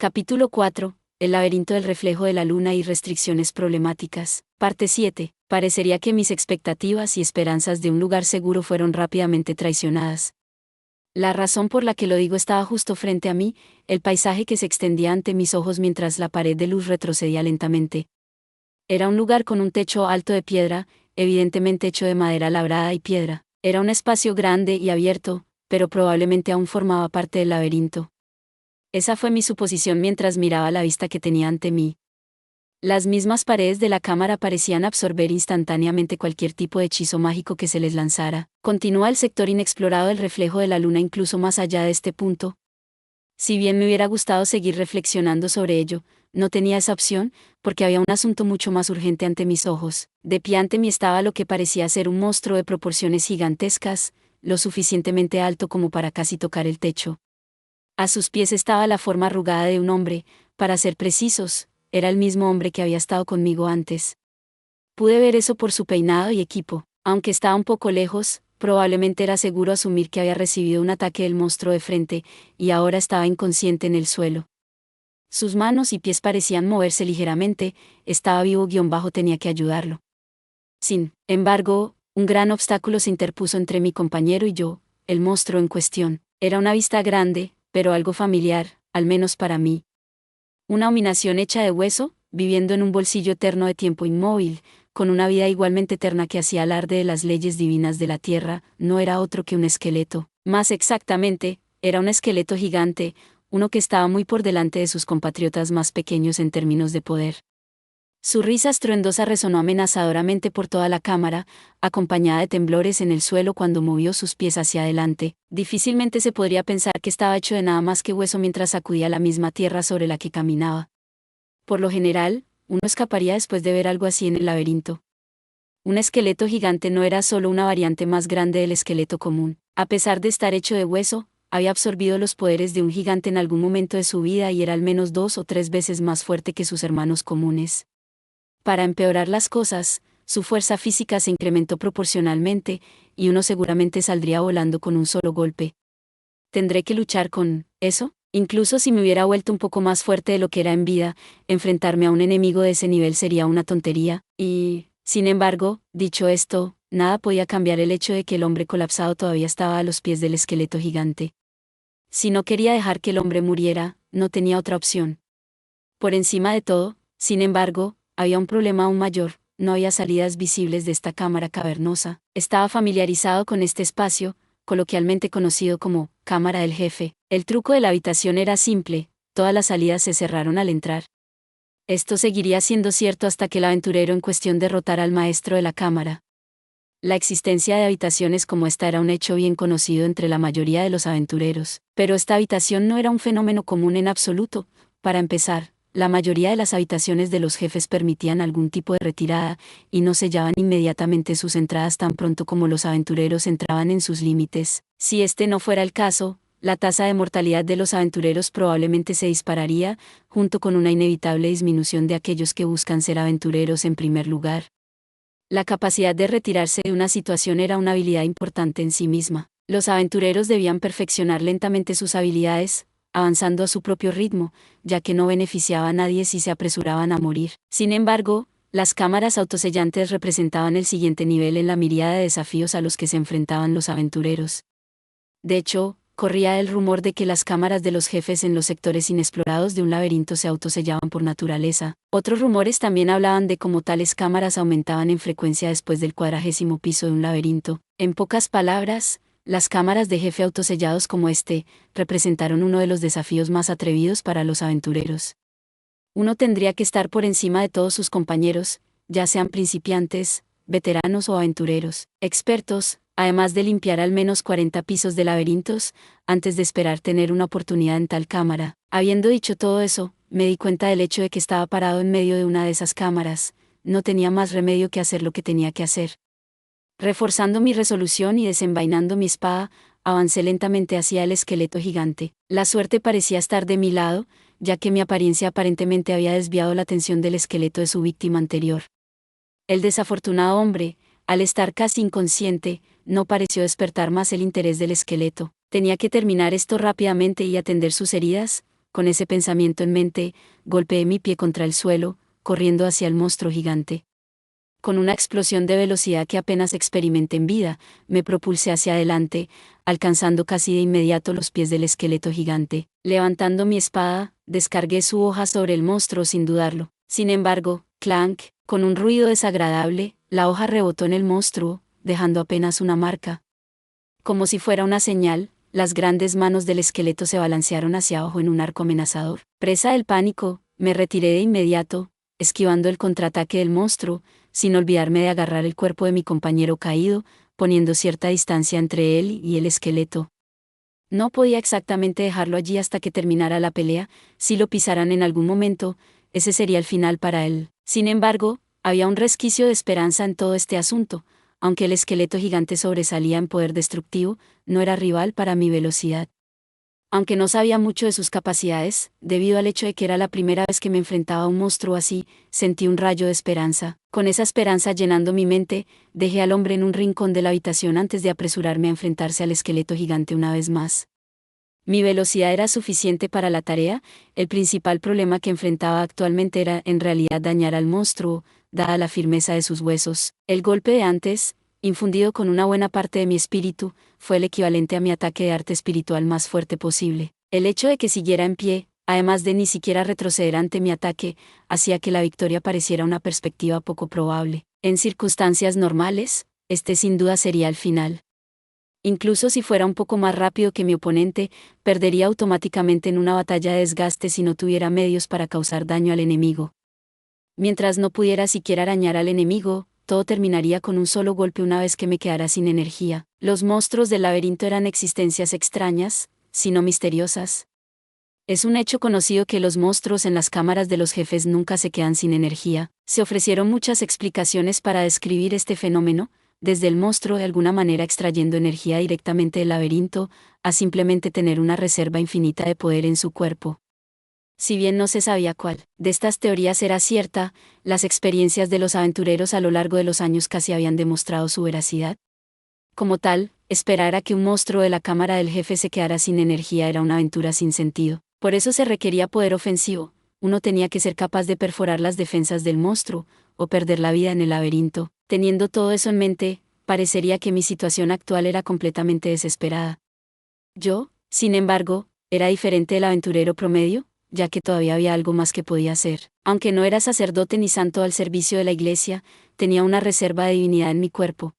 Capítulo 4. El laberinto del reflejo de la luna y restricciones problemáticas. Parte 7. Parecería que mis expectativas y esperanzas de un lugar seguro fueron rápidamente traicionadas. La razón por la que lo digo estaba justo frente a mí, el paisaje que se extendía ante mis ojos mientras la pared de luz retrocedía lentamente. Era un lugar con un techo alto de piedra, evidentemente hecho de madera labrada y piedra. Era un espacio grande y abierto, pero probablemente aún formaba parte del laberinto. Esa fue mi suposición mientras miraba la vista que tenía ante mí. Las mismas paredes de la cámara parecían absorber instantáneamente cualquier tipo de hechizo mágico que se les lanzara. Continúa el sector inexplorado del reflejo de la luna incluso más allá de este punto. Si bien me hubiera gustado seguir reflexionando sobre ello, no tenía esa opción, porque había un asunto mucho más urgente ante mis ojos. De pie ante mí estaba lo que parecía ser un monstruo de proporciones gigantescas, lo suficientemente alto como para casi tocar el techo. A sus pies estaba la forma arrugada de un hombre, para ser precisos, era el mismo hombre que había estado conmigo antes. Pude ver eso por su peinado y equipo, aunque estaba un poco lejos, probablemente era seguro asumir que había recibido un ataque del monstruo de frente, y ahora estaba inconsciente en el suelo. Sus manos y pies parecían moverse ligeramente, estaba vivo-bajo tenía que ayudarlo. Sin embargo, un gran obstáculo se interpuso entre mi compañero y yo, el monstruo en cuestión. Era una vista grande, pero algo familiar, al menos para mí. Una abominación hecha de hueso, viviendo en un bolsillo eterno de tiempo inmóvil, con una vida igualmente eterna que hacía alarde de las leyes divinas de la tierra, no era otro que un esqueleto. Más exactamente, era un esqueleto gigante, uno que estaba muy por delante de sus compatriotas más pequeños en términos de poder. Su risa estruendosa resonó amenazadoramente por toda la cámara, acompañada de temblores en el suelo cuando movió sus pies hacia adelante. Difícilmente se podría pensar que estaba hecho de nada más que hueso mientras sacudía la misma tierra sobre la que caminaba. Por lo general, uno escaparía después de ver algo así en el laberinto. Un esqueleto gigante no era solo una variante más grande del esqueleto común. A pesar de estar hecho de hueso, había absorbido los poderes de un gigante en algún momento de su vida y era al menos 2 o 3 veces más fuerte que sus hermanos comunes. Para empeorar las cosas, su fuerza física se incrementó proporcionalmente, y uno seguramente saldría volando con un solo golpe. ¿Tendré que luchar con eso? Incluso si me hubiera vuelto un poco más fuerte de lo que era en vida, enfrentarme a un enemigo de ese nivel sería una tontería, y, sin embargo, dicho esto, nada podía cambiar el hecho de que el hombre colapsado todavía estaba a los pies del esqueleto gigante. Si no quería dejar que el hombre muriera, no tenía otra opción. Por encima de todo, sin embargo, había un problema aún mayor, no había salidas visibles de esta cámara cavernosa. Estaba familiarizado con este espacio, coloquialmente conocido como cámara del jefe. El truco de la habitación era simple, todas las salidas se cerraron al entrar. Esto seguiría siendo cierto hasta que el aventurero en cuestión derrotara al maestro de la cámara. La existencia de habitaciones como esta era un hecho bien conocido entre la mayoría de los aventureros, pero esta habitación no era un fenómeno común en absoluto. Para empezar, la mayoría de las habitaciones de los jefes permitían algún tipo de retirada, y no sellaban inmediatamente sus entradas tan pronto como los aventureros entraban en sus límites. Si este no fuera el caso, la tasa de mortalidad de los aventureros probablemente se dispararía, junto con una inevitable disminución de aquellos que buscan ser aventureros en primer lugar. La capacidad de retirarse de una situación era una habilidad importante en sí misma. Los aventureros debían perfeccionar lentamente sus habilidades, avanzando a su propio ritmo, ya que no beneficiaba a nadie si se apresuraban a morir. Sin embargo, las cámaras autosellantes representaban el siguiente nivel en la miríada de desafíos a los que se enfrentaban los aventureros. De hecho, corría el rumor de que las cámaras de los jefes en los sectores inexplorados de un laberinto se autosellaban por naturaleza. Otros rumores también hablaban de cómo tales cámaras aumentaban en frecuencia después del 40º piso de un laberinto. En pocas palabras, las cámaras de jefe autosellados como este, representaron uno de los desafíos más atrevidos para los aventureros. Uno tendría que estar por encima de todos sus compañeros, ya sean principiantes, veteranos o aventureros, expertos, además de limpiar al menos 40 pisos de laberintos, antes de esperar tener una oportunidad en tal cámara. Habiendo dicho todo eso, me di cuenta del hecho de que estaba parado en medio de una de esas cámaras, no tenía más remedio que hacer lo que tenía que hacer. Reforzando mi resolución y desenvainando mi espada, avancé lentamente hacia el esqueleto gigante. La suerte parecía estar de mi lado, ya que mi apariencia aparentemente había desviado la atención del esqueleto de su víctima anterior. El desafortunado hombre, al estar casi inconsciente, no pareció despertar más el interés del esqueleto. Tenía que terminar esto rápidamente y atender sus heridas, Con ese pensamiento en mente, golpeé mi pie contra el suelo, corriendo hacia el monstruo gigante. Con una explosión de velocidad que apenas experimenté en vida, me propulsé hacia adelante, alcanzando casi de inmediato los pies del esqueleto gigante. Levantando mi espada, descargué su hoja sobre el monstruo sin dudarlo. Sin embargo, clank, con un ruido desagradable, la hoja rebotó en el monstruo, dejando apenas una marca. Como si fuera una señal, las grandes manos del esqueleto se balancearon hacia abajo en un arco amenazador. Presa del pánico, me retiré de inmediato, esquivando el contraataque del monstruo, sin olvidarme de agarrar el cuerpo de mi compañero caído, poniendo cierta distancia entre él y el esqueleto. No podía exactamente dejarlo allí hasta que terminara la pelea. Si lo pisaran en algún momento, ese sería el final para él. Sin embargo, había un resquicio de esperanza en todo este asunto. Aunque el esqueleto gigante sobresalía en poder destructivo, no era rival para mi velocidad. Aunque no sabía mucho de sus capacidades, debido al hecho de que era la primera vez que me enfrentaba a un monstruo así, sentí un rayo de esperanza. Con esa esperanza llenando mi mente, dejé al hombre en un rincón de la habitación antes de apresurarme a enfrentarse al esqueleto gigante una vez más. Mi velocidad era suficiente para la tarea. El principal problema que enfrentaba actualmente era en realidad dañar al monstruo, dada la firmeza de sus huesos. El golpe de antes, infundido con una buena parte de mi espíritu, fue el equivalente a mi ataque de arte espiritual más fuerte posible. El hecho de que siguiera en pie, además de ni siquiera retroceder ante mi ataque, hacía que la victoria pareciera una perspectiva poco probable. En circunstancias normales, este sin duda sería el final. Incluso si fuera un poco más rápido que mi oponente, perdería automáticamente en una batalla de desgaste si no tuviera medios para causar daño al enemigo. Mientras no pudiera siquiera arañar al enemigo, todo terminaría con un solo golpe una vez que me quedara sin energía. Los monstruos del laberinto eran existencias extrañas, si no misteriosas. Es un hecho conocido que los monstruos en las cámaras de los jefes nunca se quedan sin energía. Se ofrecieron muchas explicaciones para describir este fenómeno, desde el monstruo de alguna manera extrayendo energía directamente del laberinto, a simplemente tener una reserva infinita de poder en su cuerpo. Si bien no se sabía cuál de estas teorías era cierta, las experiencias de los aventureros a lo largo de los años casi habían demostrado su veracidad. Como tal, esperar a que un monstruo de la cámara del jefe se quedara sin energía era una aventura sin sentido. Por eso se requería poder ofensivo. Uno tenía que ser capaz de perforar las defensas del monstruo, o perder la vida en el laberinto. Teniendo todo eso en mente, parecería que mi situación actual era completamente desesperada. Yo, sin embargo, era diferente del aventurero promedio, ya que todavía había algo más que podía hacer. Aunque no era sacerdote ni santo al servicio de la iglesia, tenía una reserva de divinidad en mi cuerpo.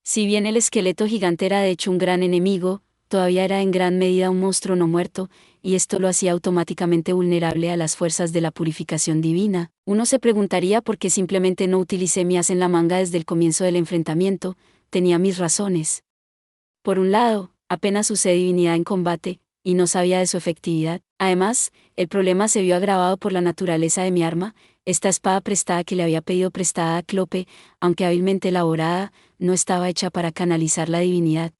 Si bien el esqueleto gigante era de hecho un gran enemigo, todavía era en gran medida un monstruo no muerto, y esto lo hacía automáticamente vulnerable a las fuerzas de la purificación divina. Uno se preguntaría por qué simplemente no utilicé mi as en la manga desde el comienzo del enfrentamiento. Tenía mis razones. Por un lado, apenas usé divinidad en combate, y no sabía de su efectividad. Además, el problema se vio agravado por la naturaleza de mi arma. Esta espada prestada que le había pedido prestada a Clope, aunque hábilmente elaborada, no estaba hecha para canalizar la divinidad.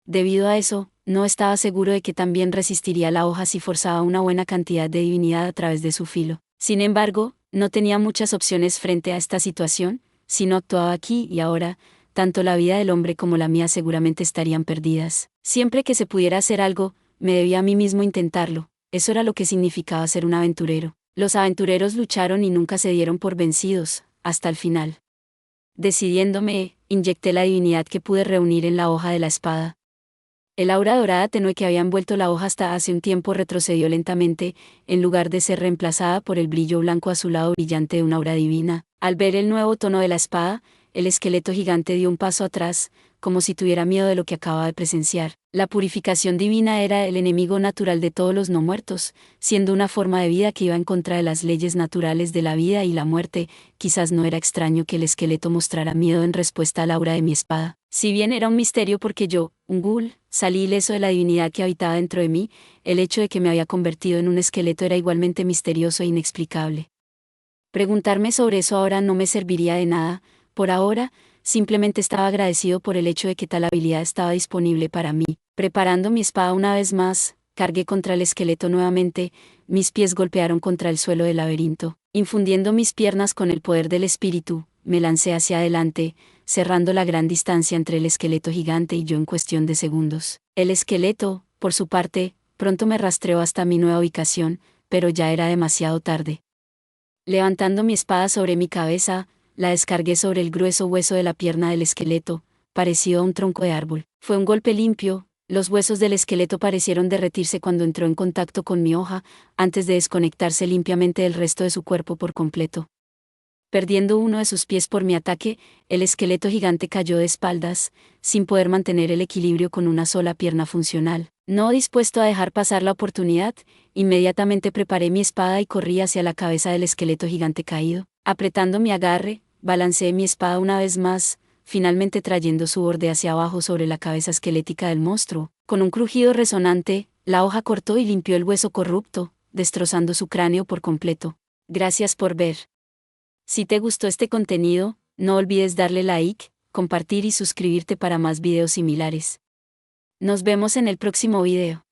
Debido a eso, no estaba seguro de que también resistiría la hoja si forzaba una buena cantidad de divinidad a través de su filo. Sin embargo, no tenía muchas opciones frente a esta situación. Si no actuaba aquí y ahora, tanto la vida del hombre como la mía seguramente estarían perdidas. Siempre que se pudiera hacer algo, me debía a mí mismo intentarlo. Eso era lo que significaba ser un aventurero. Los aventureros lucharon y nunca se dieron por vencidos, hasta el final. Decidiéndome, inyecté la divinidad que pude reunir en la hoja de la espada. El aura dorada tenue que había envuelto la hoja hasta hace un tiempo retrocedió lentamente, en lugar de ser reemplazada por el brillo blanco azulado brillante de una aura divina. Al ver el nuevo tono de la espada, el esqueleto gigante dio un paso atrás, como si tuviera miedo de lo que acababa de presenciar. La purificación divina era el enemigo natural de todos los no muertos, siendo una forma de vida que iba en contra de las leyes naturales de la vida y la muerte. Quizás no era extraño que el esqueleto mostrara miedo en respuesta al aura de mi espada. Si bien era un misterio porque yo, un ghoul, salí ileso de la divinidad que habitaba dentro de mí, el hecho de que me había convertido en un esqueleto era igualmente misterioso e inexplicable. Preguntarme sobre eso ahora no me serviría de nada. Por ahora, simplemente estaba agradecido por el hecho de que tal habilidad estaba disponible para mí. Preparando mi espada una vez más, cargué contra el esqueleto nuevamente. Mis pies golpearon contra el suelo del laberinto. Infundiendo mis piernas con el poder del espíritu, me lancé hacia adelante, cerrando la gran distancia entre el esqueleto gigante y yo en cuestión de segundos. El esqueleto, por su parte, pronto me rastreó hasta mi nueva ubicación, pero ya era demasiado tarde. Levantando mi espada sobre mi cabeza, la descargué sobre el grueso hueso de la pierna del esqueleto, parecido a un tronco de árbol. Fue un golpe limpio, los huesos del esqueleto parecieron derretirse cuando entró en contacto con mi hoja, antes de desconectarse limpiamente del resto de su cuerpo por completo. Perdiendo uno de sus pies por mi ataque, el esqueleto gigante cayó de espaldas, sin poder mantener el equilibrio con una sola pierna funcional. No dispuesto a dejar pasar la oportunidad, inmediatamente preparé mi espada y corrí hacia la cabeza del esqueleto gigante caído. Apretando mi agarre, balanceé mi espada una vez más, finalmente trayendo su borde hacia abajo sobre la cabeza esquelética del monstruo. Con un crujido resonante, la hoja cortó y limpió el hueso corrupto, destrozando su cráneo por completo. Gracias por ver. Si te gustó este contenido, no olvides darle like, compartir y suscribirte para más videos similares. Nos vemos en el próximo video.